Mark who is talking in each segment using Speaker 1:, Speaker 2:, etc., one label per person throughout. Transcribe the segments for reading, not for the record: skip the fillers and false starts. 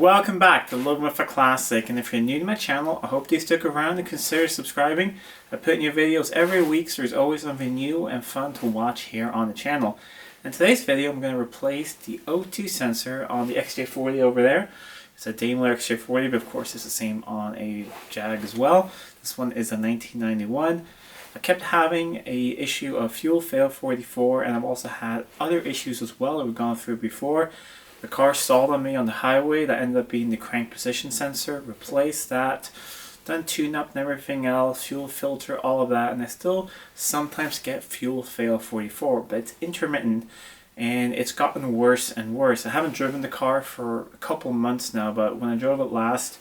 Speaker 1: Welcome back to Living with a Classic, and if you're new to my channel, I hope you stick around and consider subscribing. I put new videos every week, so there's always something new and fun to watch here on the channel. In today's video, I'm going to replace the O2 sensor on the XJ40 over there. It's a Daimler XJ40, but of course it's the same on a Jag as well. This one is a 1991. I kept having an issue of fuel fail 44, and I've also had other issues as well that we've gone through before. The car stalled on me on the highway. That ended up being the crank position sensor. Replaced that, done tune-up and everything else, fuel filter, all of that, and I still sometimes get fuel fail 44, but it's intermittent and it's gotten worse and worse. I haven't driven the car for a couple months now, but when I drove it last,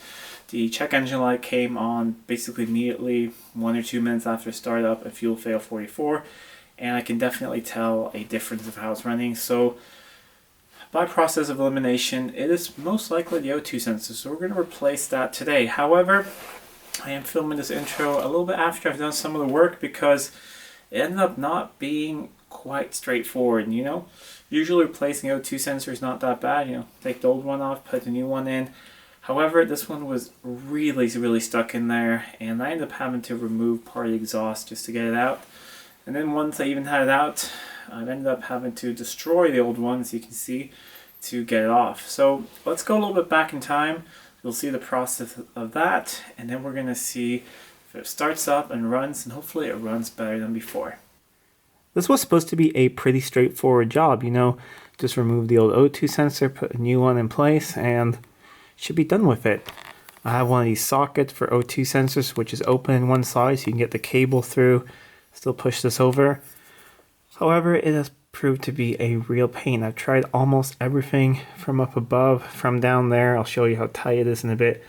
Speaker 1: the check engine light came on basically immediately 1 or 2 minutes after startup at fuel fail 44, and I can definitely tell a difference of how it's running. So by process of elimination, it is most likely the O2 sensor, so we're going to replace that today. However, I am filming this intro a little bit after I've done some of the work because it ended up not being quite straightforward, you know. Usually replacing O2 sensor is not that bad, you know, take the old one off, put the new one in. However, this one was really stuck in there, and I ended up having to remove part of the exhaust just to get it out. And then once I even had it out, I've ended up having to destroy the old one, as you can see, to get it off. So let's go a little bit back in time. You'll see the process of that, and then we're going to see if it starts up and runs, and hopefully it runs better than before. This was supposed to be a pretty straightforward job, you know, just remove the old O2 sensor, put a new one in place, and should be done with it. I have one of these sockets for O2 sensors, which is open in one side, so you can get the cable through, still push this over. However, it has proved to be a real pain. I've tried almost everything from up above, from down there. I'll show you how tight it is in a bit.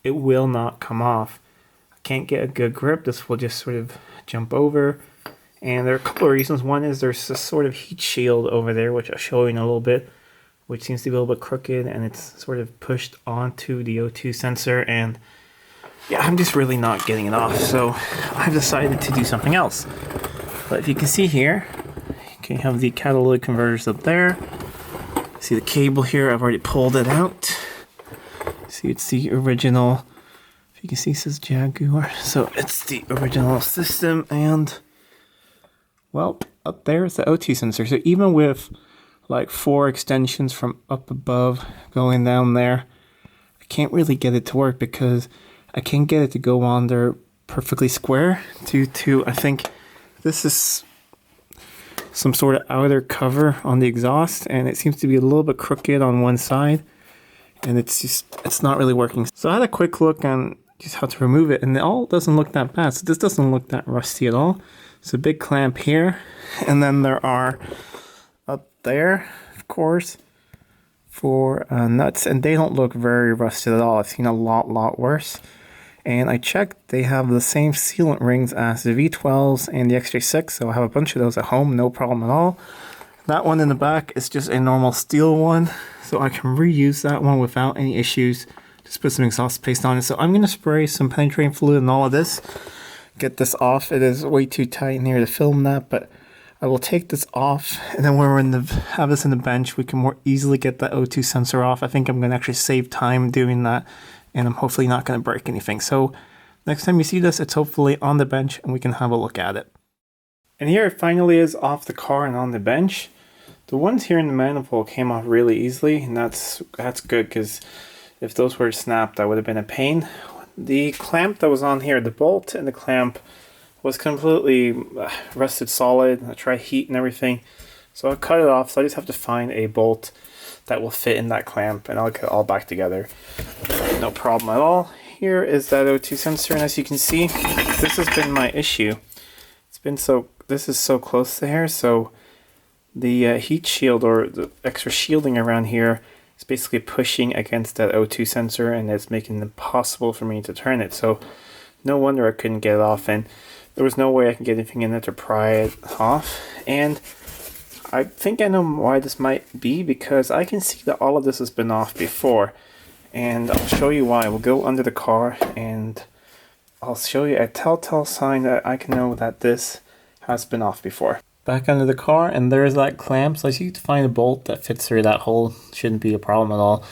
Speaker 1: It will not come off. I can't get a good grip. This will just sort of jump over. And there are a couple of reasons. One is there's this sort of heat shield over there, which I'll show you in a little bit, which seems to be a little bit crooked, and it's sort of pushed onto the O2 sensor. And yeah, I'm just really not getting it off. So I've decided to do something else. But if you can see here, you can have the catalytic converters up there. See the cable here, I've already pulled it out. See, it's the original, if you can see, it says Jaguar. So it's the original system, and well, up there is the O2 sensor. So even with like 4 extensions from up above going down there, I can't really get it to work because I can't get it to go on there perfectly square due to, I think, this is some sort of outer cover on the exhaust, and it seems to be a little bit crooked on one side, and it's not really working. So I had a quick look on just how to remove it, and it all doesn't look that bad. So this doesn't look that rusty at all. It's a big clamp here, and then there are up there, of course, for nuts, and they don't look very rusted at all. I've seen a lot worse. And I checked, they have the same sealant rings as the V12s and the XJ6, so I have a bunch of those at home, no problem at all. That one in the back is just a normal steel one, so I can reuse that one without any issues. Just put some exhaust paste on it. So I'm going to spray some penetrating fluid and all of this. Get this off. It is way too tight in here to film that, but I will take this off, and then when we're have this in the bench, we can more easily get the O2 sensor off. I think I'm going to actually save time doing that, and I'm hopefully not going to break anything. So next time you see this, it's hopefully on the bench and we can have a look at it. And here it finally is off the car and on the bench. The ones here in the manifold came off really easily, and that's good, because if those were snapped, that would have been a pain. The clamp that was on here, the bolt and the clamp, was completely rusted solid. I tried heat and everything, so I cut it off. So I just have to find a bolt that will fit in that clamp, and I'll get it all back together. No problem at all. Here is that O2 sensor, and as you can see, this has been my issue. This is so close to here, so the heat shield, or the extra shielding around here, is basically pushing against that O2 sensor, and it's making it impossible for me to turn it. So no wonder I couldn't get it off, and there was no way I can get anything in there to pry it off. And I think I know why this might be, because I can see that all of this has been off before, and I'll show you why. We'll go under the car and I'll show you a telltale sign that I can know that this has been off before. Back under the car, and there's that clamp, so I just need to find a bolt that fits through that hole. Shouldn't be a problem at all.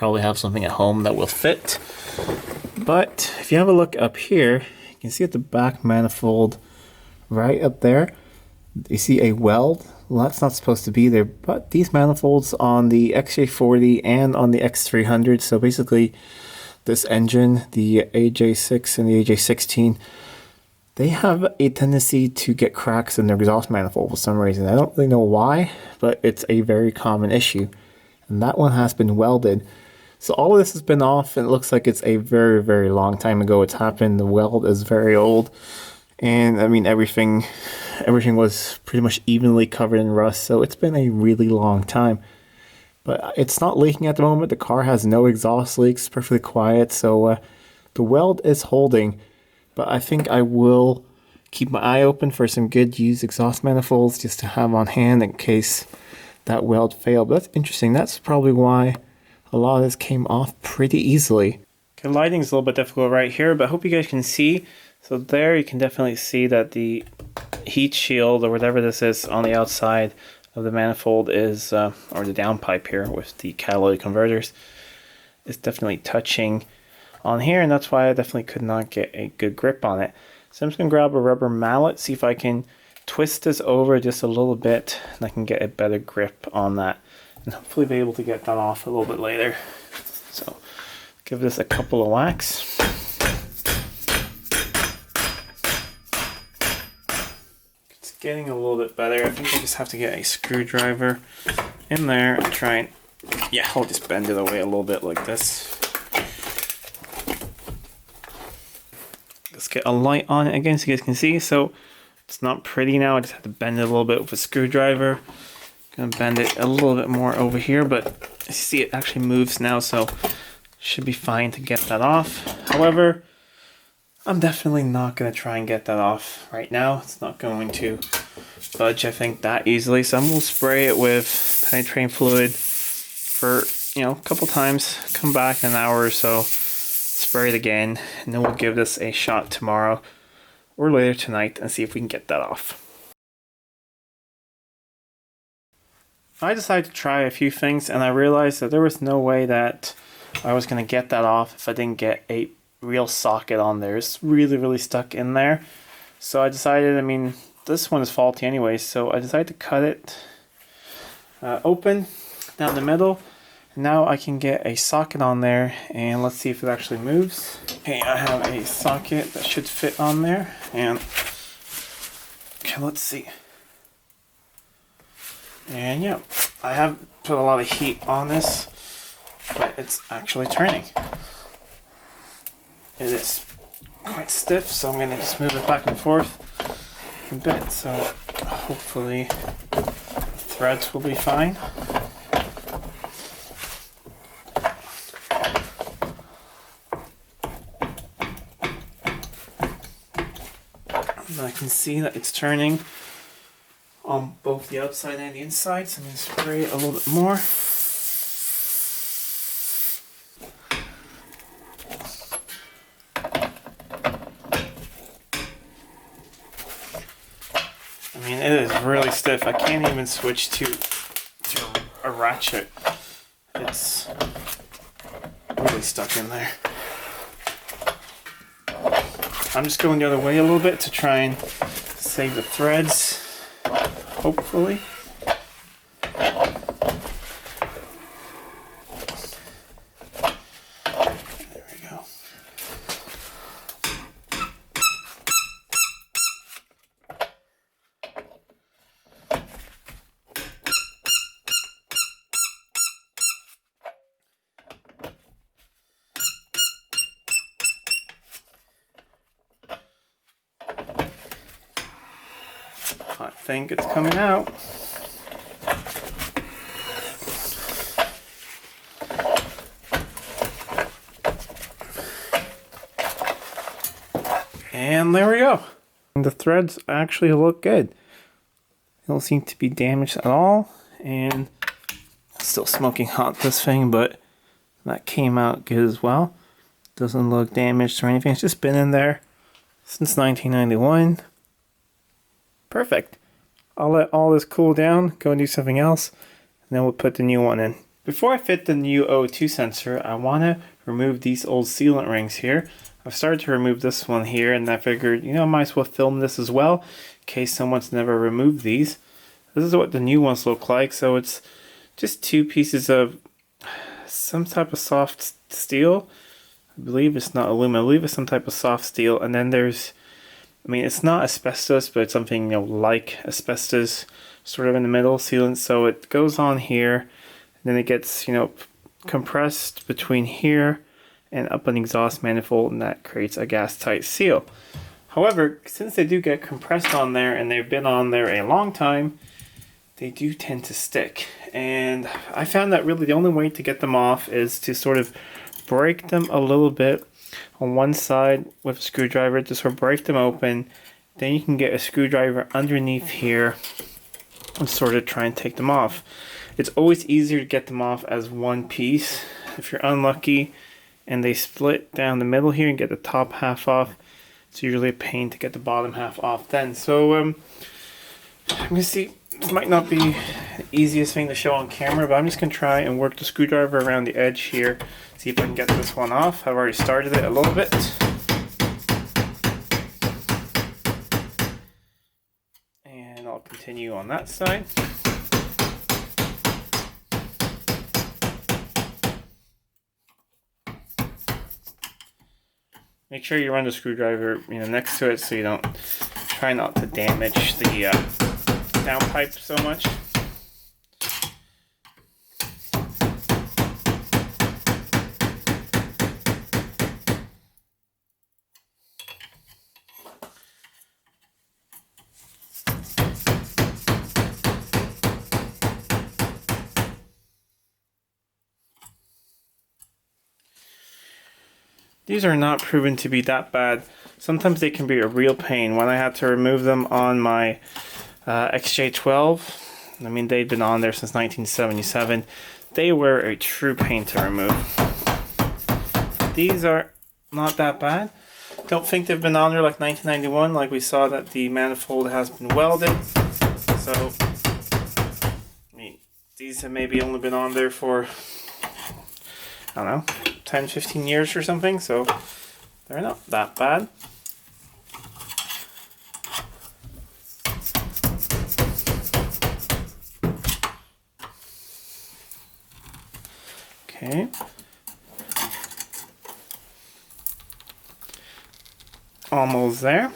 Speaker 1: I'll probably have something at home that will fit. But if you have a look up here, you can see at the back manifold right up there, you see a weld. Well, that's not supposed to be there, but these manifolds on the XJ40 and on the X300, so basically this engine, the AJ6 and the AJ16, they have a tendency to get cracks in their exhaust manifold for some reason. I don't really know why, but it's a very common issue. And that one has been welded. So all of this has been off, and it looks like it's a very, very long time ago it's happened. The weld is very old. And I mean, everything was pretty much evenly covered in rust, so it's been a really long time. But it's not leaking at the moment. The car has no exhaust leaks, perfectly quiet, so the weld is holding. But I think I will keep my eye open for some good used exhaust manifolds just to have on hand in case that weld failed. But that's interesting. That's probably why a lot of this came off pretty easily. Okay, lighting's a little bit difficult right here, but I hope you guys can see. So there you can definitely see that the heat shield or whatever this is on the outside of the manifold is, or the downpipe here with the catalytic converters, is definitely touching on here, and that's why I definitely could not get a good grip on it. So I'm just going to grab a rubber mallet, see if I can twist this over just a little bit, and I can get a better grip on that, and hopefully be able to get that off a little bit later. So give this a couple of whacks. Getting a little bit better. I think I just have to get a screwdriver in there and try and, yeah, I'll just bend it away a little bit like this. Let's get a light on it again so you guys can see. So it's not pretty now. I just have to bend it a little bit with a screwdriver. Gonna bend it a little bit more over here, but you see it actually moves now, so should be fine to get that off. However, I'm definitely not going to try and get that off right now. It's not going to budge, I think, that easily. So I'm going to spray it with penetrating fluid for, a couple times. Come back in an hour or so, spray it again, and then we'll give this a shot tomorrow or later tonight and see if we can get that off. I decided to try a few things, and I realized that there was no way that I was going to get that off if I didn't get a real socket on there. It's really, really stuck in there. So I decided, this one is faulty anyway, so I decided to cut it open down the middle. Now I can get a socket on there, and let's see if it actually moves. Okay, I have a socket that should fit on there, and okay, let's see. And yeah, I have put a lot of heat on this, but it's actually turning. It is quite stiff, so I'm going to just move it back and forth a bit, so hopefully the threads will be fine. And I can see that it's turning on both the outside and the inside, so I'm going to spray it a little bit more. It is really stiff. I can't even switch to a ratchet. It's really stuck in there. I'm just going the other way a little bit to try and save the threads, hopefully. There we go. I think it's coming out. And there we go. And the threads actually look good. They don't seem to be damaged at all. And still smoking hot, this thing, but that came out good as well. Doesn't look damaged or anything. It's just been in there since 1991. Perfect. I'll let all this cool down, go and do something else, and then we'll put the new one in. Before I fit the new O2 sensor, I want to remove these old sealant rings here. I've started to remove this one here, and I figured, I might as well film this as well in case someone's never removed these. This is what the new ones look like. So it's just two pieces of some type of soft steel. I believe it's not aluminum. I believe it's some type of soft steel. And then there's, it's not asbestos, but it's something, like asbestos, sort of in the middle sealant. So it goes on here, and then it gets, compressed between here and up an exhaust manifold, and that creates a gas tight seal. However, since they do get compressed on there and they've been on there a long time, they do tend to stick. And I found that really the only way to get them off is to sort of break them a little bit on one side with a screwdriver to sort of break them open. Then you can get a screwdriver underneath here and sort of try and take them off. It's always easier to get them off as one piece. If you're unlucky and they split down the middle here and get the top half off, it's usually a pain to get the bottom half off then. So I'm gonna see. This might not be the easiest thing to show on camera, but I'm just gonna try and work the screwdriver around the edge here, see if I can get this one off. I've already started it a little bit. And I'll continue on that side. Make sure you run the screwdriver, next to it so you don't try not to damage the downpipe so much. These are not proven to be that bad. Sometimes they can be a real pain. When I had to remove them on my XJ12, they'd been on there since 1977. They were a true pain to remove. These are not that bad. Don't think they've been on there like 1991, like we saw that the manifold has been welded. So, these have maybe only been on there for, I don't know, 10, 15 years or something, so they're not that bad. Okay. Almost there.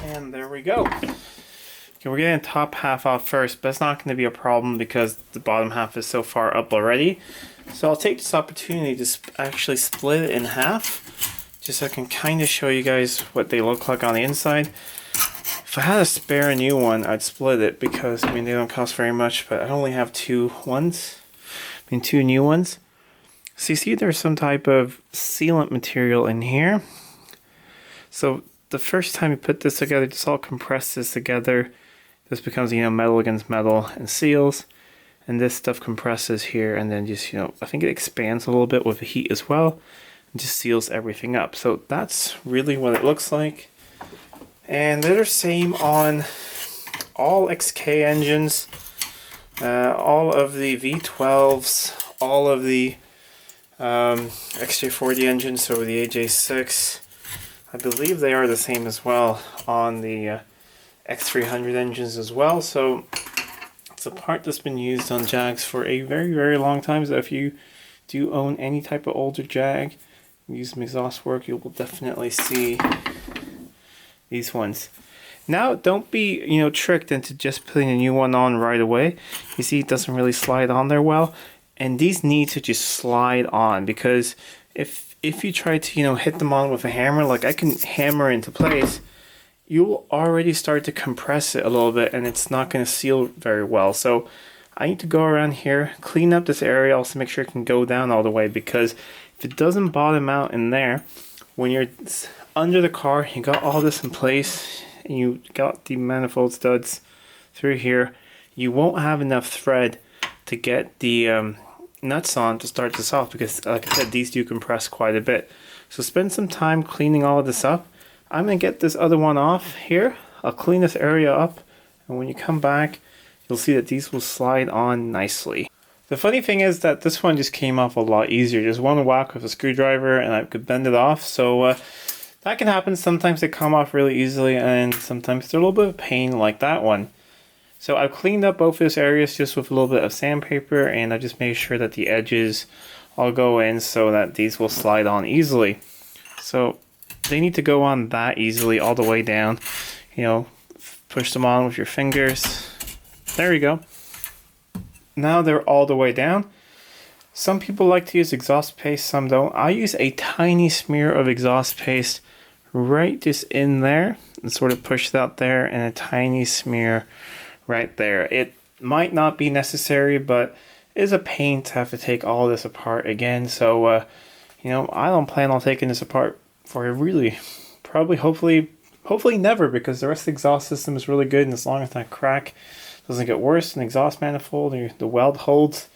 Speaker 1: And there we go. Okay, we're getting the top half off first, but it's not going to be a problem because the bottom half is so far up already. So I'll take this opportunity to actually split it in half, just so I can kind of show you guys what they look like on the inside. If I had a spare new one, I'd split it because, they don't cost very much, but I only have two new ones. So you see there's some type of sealant material in here. So the first time you put this together, just all compress this together. This becomes, metal against metal and seals. And this stuff compresses here and then just, I think it expands a little bit with the heat as well. And just seals everything up. So that's really what it looks like. And they're the same on all XK engines, all of the V12s, all of the XJ40 engines, so the AJ6. I believe they are the same as well on the X300 engines as well. So it's a part that's been used on Jags for a very, very long time. So if you do own any type of older Jag, use some exhaust work, you will definitely see these ones. Now, don't be tricked into just putting a new one on right away. You see, it doesn't really slide on there well, and these need to just slide on, because if you try to hit them on with a hammer, like I can hammer into place, you will already start to compress it a little bit, and it's not going to seal very well. So I need to go around here, clean up this area, also make sure it can go down all the way, because if it doesn't bottom out in there, when you're under the car, you got all this in place, and you got the manifold studs through here, you won't have enough thread to get the nuts on to start this off, because like I said, these do compress quite a bit. So spend some time cleaning all of this up. I'm going to get this other one off here. I'll clean this area up, and when you come back, you'll see that these will slide on nicely. The funny thing is that this one just came off a lot easier. Just one whack with a screwdriver and I could bend it off. So that can happen. Sometimes they come off really easily, and sometimes they're a little bit of a pain like that one. So I've cleaned up both those areas just with a little bit of sandpaper, and I just made sure that the edges all go in so that these will slide on easily. So they need to go on that easily all the way down. You know, push them on with your fingers. There you go. Now they're all the way down. Some people like to use exhaust paste, some don't. I use a tiny smear of exhaust paste right just in there and sort of push that there, and a tiny smear right there. It might not be necessary, but it is a pain to have to take all this apart again. So, you know, I don't plan on taking this apart for really, probably, hopefully never, because the rest of the exhaust system is really good, and as long as that crack doesn't get worse in the exhaust manifold or the weld holds,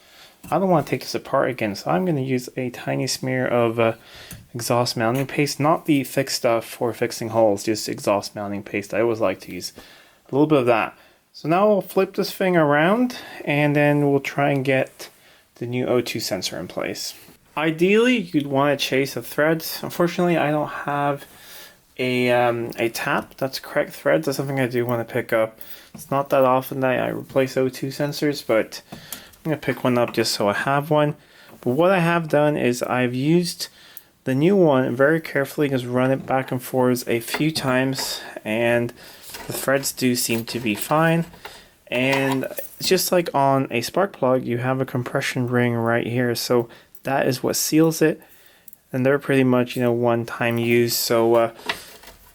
Speaker 1: I don't want to take this apart again. So I'm going to use a tiny smear of exhaust mounting paste, not the thick stuff for fixing holes, just exhaust mounting paste. I always like to use a little bit of that. So now we'll flip this thing around, and then we'll try and get the new O2 sensor in place. Ideally, you'd want to chase the threads. Unfortunately, I don't have a tap that's correct threads. That's something I do want to pick up. It's not that often that I replace O2 sensors, but I'm going to pick one up just so I have one. But what I have done is I've used the new one very carefully, just run it back and forth a few times, and the threads do seem to be fine. And just like on a spark plug, you have a compression ring right here, so that is what seals it. And they're pretty much, you know, one-time use. So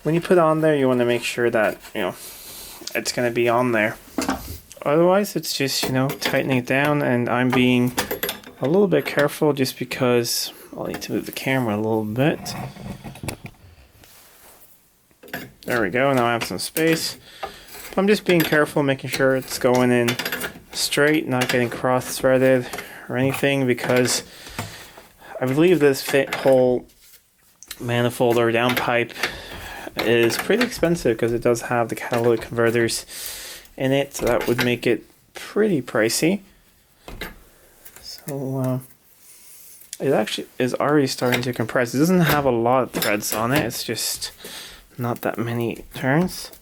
Speaker 1: when you put it on there, you want to make sure that, you know, it's going to be on there. Otherwise, it's just, you know, tightening it down, and I'm being a little bit careful just because I'll need to move the camera a little bit. There we go. Now I have some space. I'm just being careful, making sure it's going in straight, not getting cross-threaded or anything, because I believe this whole manifold or downpipe is pretty expensive, because it does have the catalytic converters in it, so that would make it pretty pricey. So it actually is already starting to compress. It doesn't have a lot of threads on it, it's just not that many turns.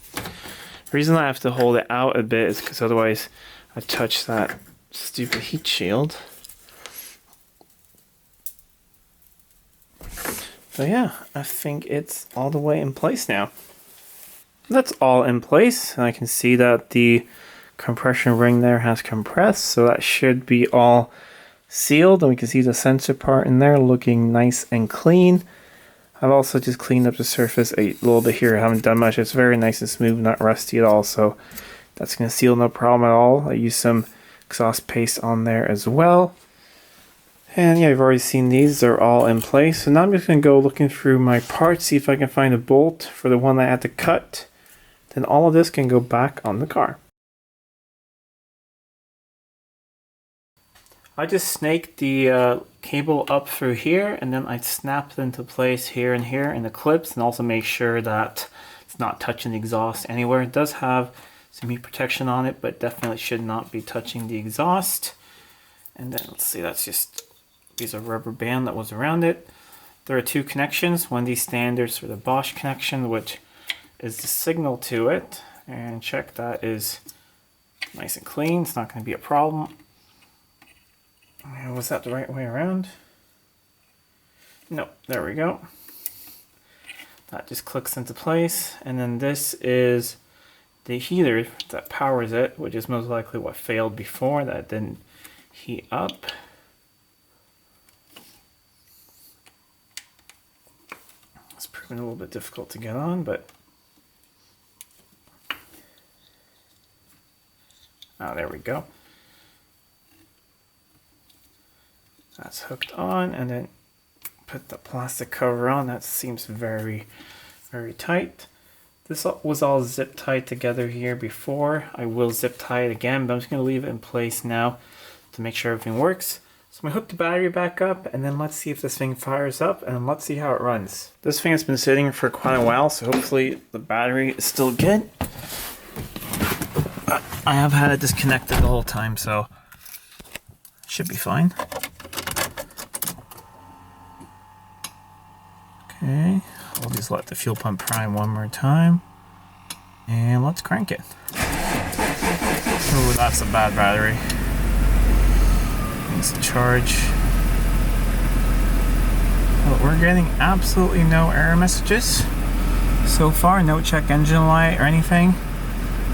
Speaker 1: The reason I have to hold it out a bit is because otherwise I touch that stupid heat shield. So yeah, I think it's all the way in place now. That's all in place, and I can see that the compression ring there has compressed, so that should be all sealed, and we can see the sensor part in there looking nice and clean. I've also just cleaned up the surface a little bit here. I haven't done much. It's very nice and smooth, not rusty at all, so that's going to seal no problem at all. I used some exhaust paste on there as well. And yeah, you've already seen these. They're all in place. So now I'm just going to go looking through my parts, see if I can find a bolt for the one that I had to cut. Then all of this can go back on the car. I just snaked the cable up through here, and then I snapped it into place here and here in the clips, and also make sure that it's not touching the exhaust anywhere. It does have some heat protection on it, but definitely should not be touching the exhaust. And then let's see, that's just a piece of rubber band that was around it. There are two connections, one of these standards for the Bosch connection, which is the signal to it, and check that is nice and clean. It's not going to be a problem. Was that the right way around? No, there we go. That just clicks into place, and then this is the heater that powers it, which is most likely what failed before, that didn't heat up. It's proving a little bit difficult to get on, but there we go. That's hooked on, and then put the plastic cover on. That seems very, very tight. This was all zip tied together here before. I will zip tie it again, but I'm just going to leave it in place now to make sure everything works. So I'm going to hook the battery back up, and then let's see if this thing fires up, and let's see how it runs. This thing has been sitting for quite a while, so hopefully the battery is still good. I have had it disconnected the whole time, so it should be fine. Okay, I'll just let the fuel pump prime one more time. And let's crank it. Oh, that's a bad battery. Needs to charge. Well, we're getting absolutely no error messages so far. No check engine light or anything.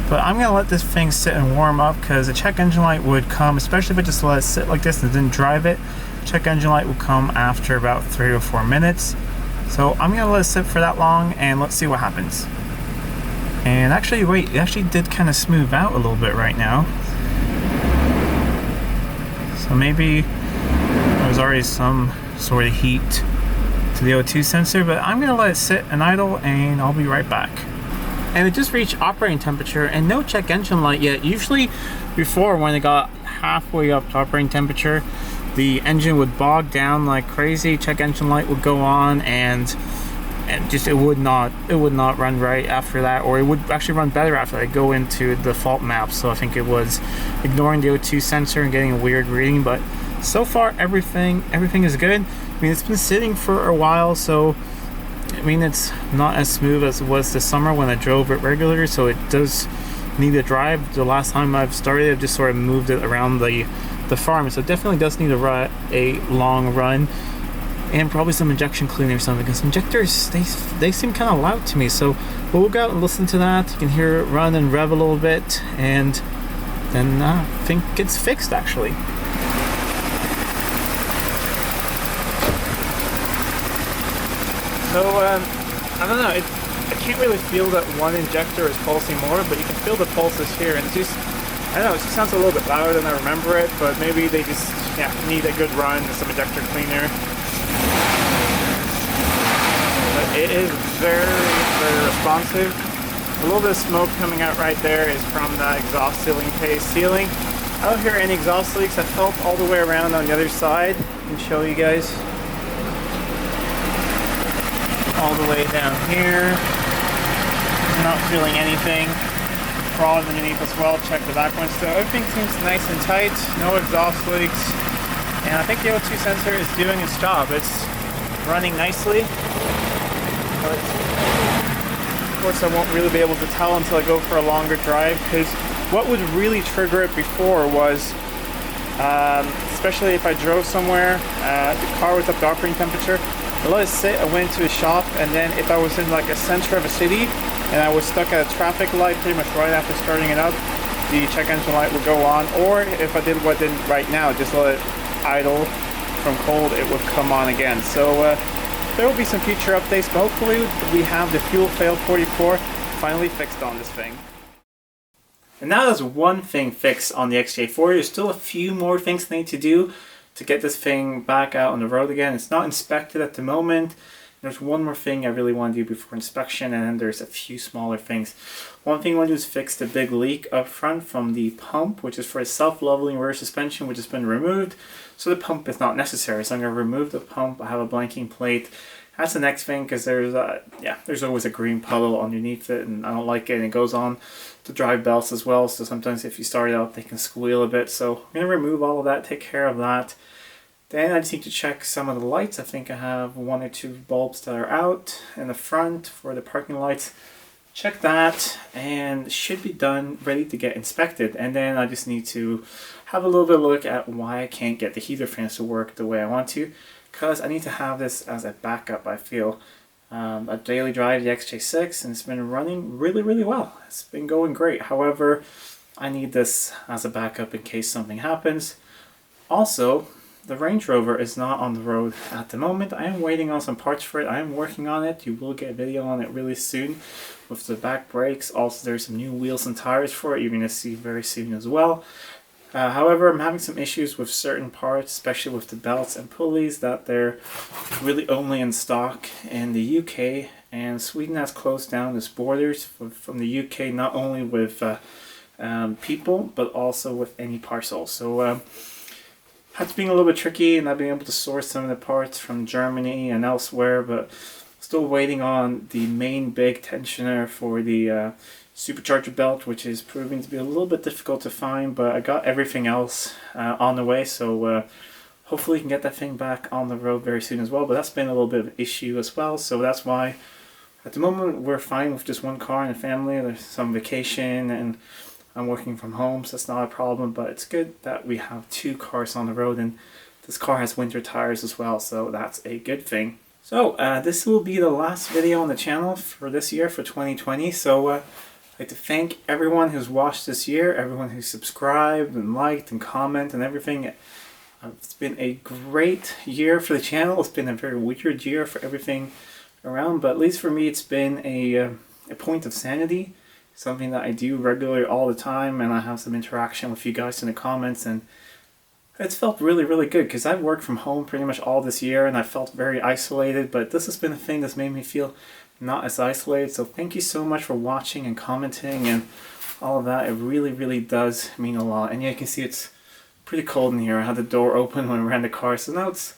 Speaker 1: But I'm going to let this thing sit and warm up, because the check engine light would come, especially if I just let it sit like this and didn't drive it. Check engine light will come after about 3 or 4 minutes. So I'm going to let it sit for that long, and let's see what happens. And actually, wait, it actually did kind of smooth out a little bit right now. So maybe there was already some sort of heat to the O2 sensor, but I'm going to let it sit and idle, and I'll be right back. And it just reached operating temperature, and no check engine light yet. Usually before, when it got halfway up to operating temperature, the engine would bog down like crazy, check engine light would go on, and just it would not run right after that, or it would actually run better after that. Go into the fault map, so I think it was ignoring the O2 sensor and getting a weird reading. But so far everything is good. I mean, it's been sitting for a while, so I mean, it's not as smooth as it was this summer when I drove it regular, so it does need a drive. The last time I've started, I've just sort of moved it around the farm, so it definitely does need a long run, and probably some injection cleaning or something, because injectors, they seem kind of loud to me. So we'll go out and listen to that. You can hear it run and rev a little bit, and then I think it's fixed actually. So I don't know, I can't really feel that one injector is pulsing more, but you can feel the pulses here, and it's just, I don't know, it just sounds a little bit louder than I remember it, but maybe they just need a good run and some injector cleaner. But it is very, very responsive. A little bit of smoke coming out right there is from the exhaust sealing. I don't hear any exhaust leaks. I felt all the way around on the other side. I can show you guys. All the way down here. Not feeling anything. Crawling underneath as well. Check the back one still. Everything seems nice and tight. No exhaust leaks. And I think the O2 sensor is doing its job. It's running nicely. But of course I won't really be able to tell until I go for a longer drive, because what would really trigger it before was, especially if I drove somewhere, the car was up to operating temperature, I let it sit, I went to a shop, and then if I was in like a center of a city and I was stuck at a traffic light pretty much right after starting it up, the check engine light would go on. Or if I did what I did right now, just let it idle from cold, it would come on again. So there will be some future updates, but hopefully we have the fuel fail 44 finally fixed on this thing. And now there's one thing fixed on the XJ40. There's still a few more things they need to do to get this thing back out on the road again. It's not inspected at the moment. There's one more thing I really want to do before inspection, and then there's a few smaller things. One thing I want to do is fix the big leak up front from the pump, which is for a self-leveling rear suspension, which has been removed. So the pump is not necessary. So I'm going to remove the pump. I have a blanking plate. That's the next thing, because there's always a green puddle underneath it, and I don't like it, and it goes on the drive belts as well, so sometimes if you start it up they can squeal a bit. So I'm going to remove all of that, take care of that. Then I just need to check some of the lights. I think I have 1 or 2 bulbs that are out in the front for the parking lights. Check that, and it should be done, ready to get inspected. And then I just need to have a little bit of a look at why I can't get the heater fans to work the way I want to, because I need to have this as a backup. I feel I daily drive the XJ6 and it's been running really, really well. It's been going great. However, I need this as a backup in case something happens. Also, the Range Rover is not on the road at the moment. I am waiting on some parts for it. I am working on it. You will get a video on it really soon with the back brakes. Also, there's some new wheels and tires for it. You're going to see very soon as well. However, I'm having some issues with certain parts, especially with the belts and pulleys, that they're really only in stock in the UK, and Sweden has closed down its borders from the UK, not only with people, but also with any parcels. So that's being a little bit tricky, and I've been able to source some of the parts from Germany and elsewhere, but still waiting on the main big tensioner for the supercharger belt, which is proving to be a little bit difficult to find, but I got everything else on the way, so hopefully we can get that thing back on the road very soon as well. But that's been a little bit of an issue as well, so that's why at the moment we're fine with just one car in the family. There's some vacation and I'm working from home, so that's not a problem, but it's good that we have two cars on the road, and this car has winter tires as well, so that's a good thing. So this will be the last video on the channel for this year, for 2020, so I'd like to thank everyone who's watched this year, everyone who's subscribed and liked and commented and everything. It's been a great year for the channel. It's been a very weird year for everything around, but at least for me it's been a point of sanity, something that I do regularly all the time, and I have some interaction with you guys in the comments, and it's felt really, really good because I've worked from home pretty much all this year and I felt very isolated, but this has been a thing that's made me feel not as isolated. So thank you so much for watching and commenting and all of that. It really, really does mean a lot. And yeah, you can see it's pretty cold in here. I had the door open when we ran the car, so now it's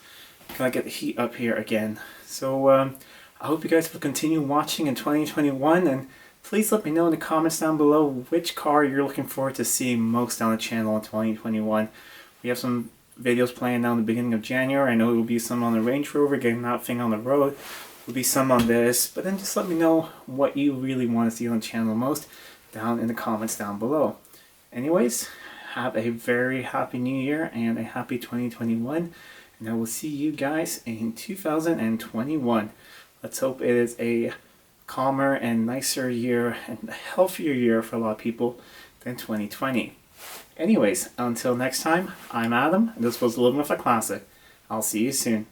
Speaker 1: gonna get the heat up here again. So I hope you guys will continue watching in 2021, and please let me know in the comments down below which car you're looking forward to seeing most on the channel in 2021. We have some videos planned now in the beginning of January. I know there will be some on the Range Rover, getting that thing on the road. There will be some on this, but then just let me know what you really want to see on the channel most down in the comments down below. Anyways, have a very happy new year and a happy 2021, and I will see you guys in 2021. Let's hope it is a calmer and nicer year and a healthier year for a lot of people than 2020. Anyways, until next time, I'm Adam, and this was Living with a Classic. I'll see you soon.